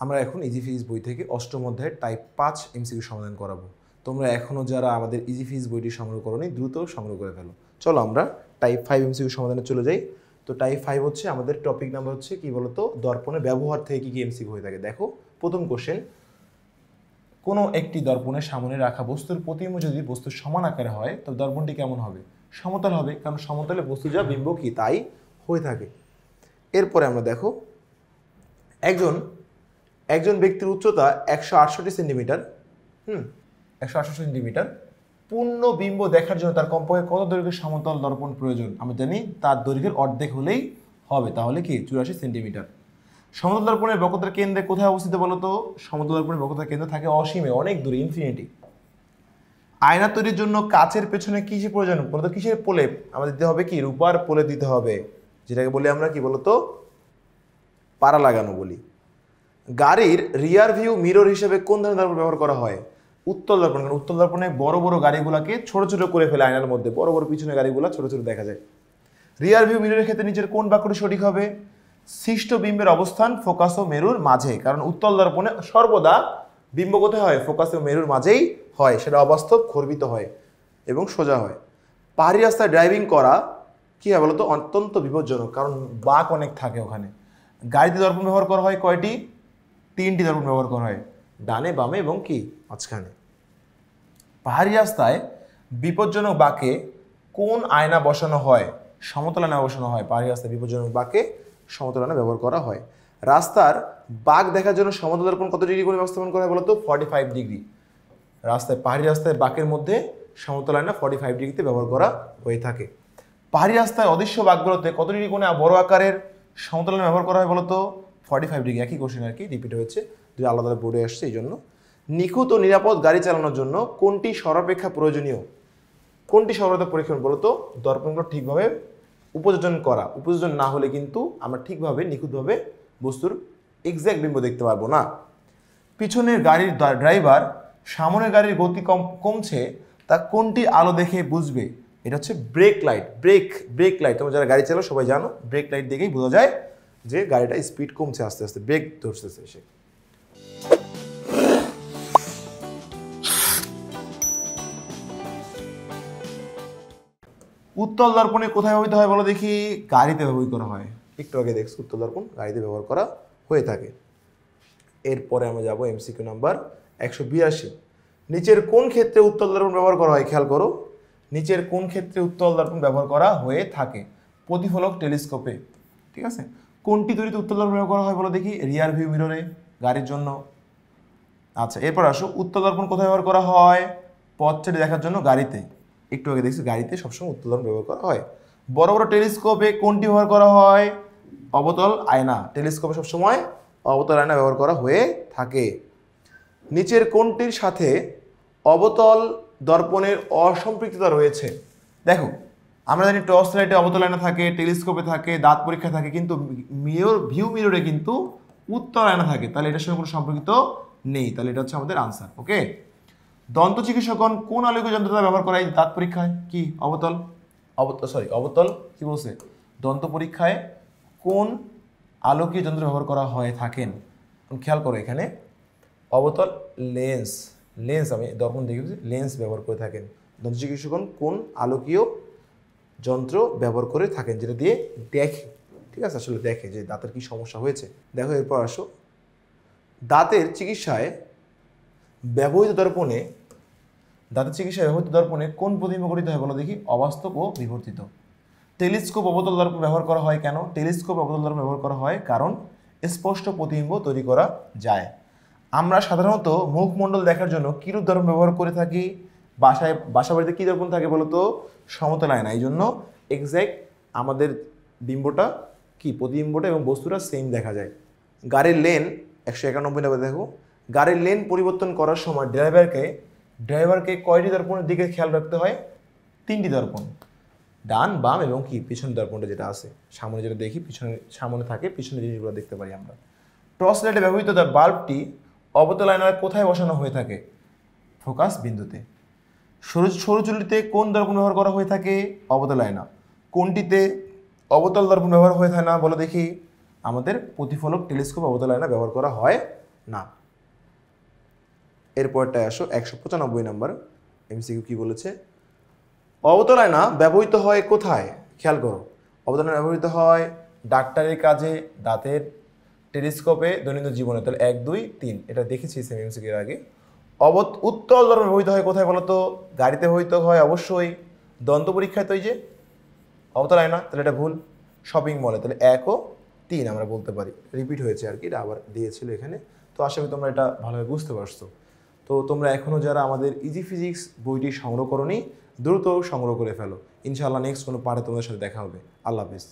আমরা এখন easy physics বই থেকে অষ্টম অধ্যায়ের টাইপ 5 এমসিকিউ সমাধান করাবো। তোমরা এখনও যারা আমাদের ইজি ফিজিক্স বইটি সংগ্রহ করোনি দ্রুত সংগ্রহ করে ফেলো। চলো আমরা টাইপ 5 এমসিকিউ সমাধানে চলে যাই। তো টাইপ 5 হচ্ছে আমাদের টপিক নাম্বার হচ্ছে কি বলতো, দর্পণের ব্যবহার থেকে কি কি এমসিকিউ হয়ে থাকে। দেখো প্রথম কোশ্চেন, কোনো একটি দর্পণের সামনে রাখা বস্তুর প্রতিবিম্ব যদি বস্তুর সমান আকারে হয় তবে দর্পণটি কেমন হবে? সমতল হবে, কারণ সমতলে বস্তু যা বিম্ব কি তাই হয়ে থাকে। এরপরে আমরা দেখো একজন ব্যক্তির উচ্চতা 168 সেন্টিমিটার, 168 সেন্টিমিটার, পূর্ণ বিম্ব দেখার জন্য তার কমপক্ষে কত দৈর্ঘ্যের সমতল দর্পণ প্রয়োজন? আমরা জানি তার দৈর্ঘ্যের অর্ধেক হলেই হবে, তাহলে কি 84 সেন্টিমিটার। সমতল দর্পণের বক্রতার কেন্দ্রে কোথায় অবস্থিত বলতো? সমতল দর্পণের বক্রতার কেন্দ্র থাকে অসীমে, অনেক দূরে, ইনফিনিটি। আয়না তৈরির জন্য কাচের পেছনে কিসের প্রয়োজন? বলতো কিসের প্রলেপ? আমাদের দিতে হবে কি রূপার প্রলেপ দিতে হবে, যেটাকে বলি আমরা কি বলতো পাড়া লাগানো বলি। গাড়ির রিয়ার ভিউ মিরর হিসেবে কোন ধরনের দর্পণ ব্যবহার করা হয়? উত্তল দর্পণ, কারণ উত্তল দর্পণে বড় বড় গাড়িগুলোকে ছোট ছোট করে ফেলে আয়নার মধ্যে, বড় বড় পিছনে গাড়িগুলো ছোট ছোট দেখা যায়। রিয়ার ভিউ মিররের ক্ষেত্রে নিচের কোন বাক্যটি সঠিক হবে? সৃষ্ট বিম্বের অবস্থান ফোকাস ও মেরুর মাঝে, কারণ উত্তল দর্পণে সর্বদা বিম্ব কোথায় হয়? ফোকাস ও মেরুর মাঝেই হয়, সেটা অবাস্তব, খর্বিত হয় এবং সোজা হয়। পাহাড়ি রাস্তায় ড্রাইভিং করা কি হয় বলতো? অত্যন্ত বিপজ্জনক, কারণ বাঁক অনেক থাকে ওখানে। গাড়িতে দর্পণ ব্যবহার করা হয় কয়টি? 3টি দর্পণ ব্যবহার করা হয়, ডানে বামে এবং কি মাঝখানে। পাহাড়ি রাস্তায় বিপজ্জনক বাঁকে কোন আয়না বসানো হয়? সমতল আয়না বসানো হয়। পাহাড়ি রাস্তায় বিপজ্জনক বাঁকে সমতল আয়না ব্যবহার করা হয়। রাস্তার বাঁক দেখার জন্য সমতল দর্পণ কত ডিগ্রি করে ব্যবস্থাপন করা হয় বলতো? 45 ডিগ্রি। পাহাড়ি রাস্তায় বাঁকের মধ্যে সমতল আয়না 45 ডিগ্রিতে ব্যবহার করা হয়ে থাকে। পাহাড়ি রাস্তায় অদৃশ্য বাঁকগুলোতে কত ডিগ্রি কোণে বড় আকারের সমতল আয়না ব্যবহার করা হয় বলতো? 45 ডিগ্রি। একই কোশ্চেন আর কি, রিপিট হয়েছে, দুই আলাদা আলাদা বোর্ডে আসছে এই জন্য। নিখুঁত ও নিরাপদ গাড়ি চালানোর জন্য কোনটি সর্বাপেক্ষা প্রয়োজনীয়? কোনটি সর্বাপেক্ষা পরীক্ষণ বলতো? দর্পণগুলো ঠিকভাবে উপযোজন করা। উপযোজন না হলে কিন্তু আমরা ঠিকভাবে নিখুঁতভাবে বস্তুর এক্স্যাক্ট বিম্ব দেখতে পারবো না। পিছনের গাড়ির ড্রাইভার সামনের গাড়ির গতি কমছে তা কোনটি আলো দেখে বুঝবে? এটা হচ্ছে ব্রেক লাইট। ব্রেক লাইট, তোমরা যারা গাড়ি চালাও সবাই জানো, ব্রেক লাইট দেখেই বোঝা যায় যে গাড়িটা স্পিড কমছে, আস্তে আস্তে ব্রেক ধরতেছে সে। উত্তল দর্পণে কোথায় ব্যবহৃত হয় বলো দেখি? গাড়িতে ব্যবহার করা হয়। একটু আগে দেখছি উত্তল দর্পণ গাড়িতে ব্যবহার করা হয়ে থাকে। এরপরে আমরা যাব এমসিকিউ নাম্বার 182। নিচের কোন ক্ষেত্রে উত্তল দর্পণ ব্যবহার করা হয়? খেয়াল করো, নিচের কোন ক্ষেত্রে উত্তল দর্পণ ব্যবহার করা হয়ে থাকে? প্রতিফলক টেলিস্কোপে, ঠিক আছে। কোনটি তৈরিতে উত্তল দর্পণ ব্যবহার করা হয় বলো দেখি? রিয়ার ভিউ মিররে, গাড়ির জন্য। আচ্ছা, এরপর আসো, উত্তল দর্পণ কোথায় ব্যবহার করা হয়? পথচারী দেখার জন্য গাড়িতে। একটু আগে দেখছি গাড়িতে সবসময় উত্তল দর্পণ ব্যবহার করা হয়। বড় বড় টেলিস্কোপে কোনটি ব্যবহার করা হয়? অবতল আয়না। টেলিস্কোপে সবসময় অবতল আয়না ব্যবহার করা হয়ে থাকে। নিচের কোনটির সাথে অবতল দর্পণের অসম্পৃক্ততা রয়েছে? দেখো, আমরা জানি টর্চ লাইটে অবতল আয়না থাকে, টেলিস্কোপে থাকে, দাঁত পরীক্ষা থাকে, কিন্তু ভিউ মিররে কিন্তু উত্তল আয়না থাকে, তাহলে এটার সঙ্গে কোনো সম্পর্কিত নেই। তাহলে এটা হচ্ছে আমাদের আনসার। ওকে, দন্ত চিকিৎসকগণ কোন আলোকীয় যন্ত্রটা ব্যবহার করা হয় দাঁত পরীক্ষায়? কি অবতল কি বলছে? দন্ত পরীক্ষায় কোন আলোকীয় যন্ত্র ব্যবহার করা হয়ে থাকেন? খেয়াল করো, এখানে অবতল লেন্স আমি দর্পণ দেখেছি, লেন্স ব্যবহার করে থাকেন। দন্ত চিকিৎসকগণ কোন আলোকীয় যন্ত্র ব্যবহার করে থাকেন? যেটা দিয়ে দেখে, ঠিক আছে, আসলে দেখে যে দাঁতের কি সমস্যা হয়েছে। দেখো এরপর আসো, দাঁতের চিকিৎসায় ব্যবহৃত দর্পণে কোন প্রতিবিম্ব গঠিত হয় বলো দেখি? অবাস্তব ও বিবর্তিত। টেলিস্কোপ অবতল দর্পণ ব্যবহার করা হয় কেন? টেলিস্কোপ অবতল দর্পণ ব্যবহার করা হয় কারণ স্পষ্ট প্রতিবিম্ব তৈরি করা যায়। আমরা সাধারণত মুখমণ্ডল দেখার জন্য কিরূপ দর্পণ ব্যবহার করে থাকি? বাসা বাড়িতে কী দর্পণ থাকে বলো তো? সমতল আয়না। এই জন্য এক্স্যাক্ট আমাদের বিম্বটা কি, প্রতিবিম্বটা এবং বস্তুটা সেম দেখা যায়। গাড়ির লেন 191 নাম্বার দেখো, গাড়ির লেন পরিবর্তন করার সময় ড্রাইভারকে কয়টি দর্পণের দিকে খেয়াল রাখতে হয়? 3টি দর্পণ, ডান বাম এবং কি পিছন দর্পণটা যেটা আছে, সামনে যেটা দেখি সামনে থাকে, পিছনে জিনিসগুলো দেখতে পারি আমরা। টর্চ লাইটে ব্যবহৃত বাল্বটি অবতল আয়নার কোথায় বসানো হয়ে থাকে? ফোকাস বিন্দুতে। সরু চুল্লিতে কোন দর্পণ ব্যবহার করা হয়ে থাকে? অবতল আয়না। কোনটিতে অবতল দর্পণ ব্যবহার হয়ে থাকে না বলো দেখি? আমাদের প্রতিফলক টেলিস্কোপ অবতল আয়না ব্যবহার করা হয় না। এরপরটায় আসো 195 নম্বর এমসিকিউ কি বলেছে, অবতল আয়না ব্যবহৃত হয় কোথায়? খেয়াল করো, অবতল আয়না ব্যবহৃত হয় ডাক্তারের কাজে, দাঁতের, টেলিস্কোপে, দৈনন্দিন জীবনে। তাহলে 1 2 3 এটা দেখেছি সেম এমসিকিউর আগে। উত্তল দর্পণ ব্যবহৃত হয় কোথায় বলো তো? গাড়িতে ব্যবহৃত হয় অবশ্যই, দন্ত পরীক্ষায় তো এই যে অবতল আয়না, তাহলে এটা ভুল। শপিং মলে, তাহলে 1 ও 3 আমরা বলতে পারি, রিপিট হয়েছে আর কি, এটা আবার দিয়েছিল এখানে। তো আশা করি তোমরা এটা ভালোভাবে বুঝতে পারছো। তো তোমরা এখনও যারা আমাদের ইজি ফিজিক্স বইটি সংগ্রহ করোনি, দ্রুত সংগ্রহ করে ফেলো। ইনশাআল্লাহ নেক্সট কোনো পার্টে তোমাদের সাথে দেখা হবে। আল্লাহ হাফিজ।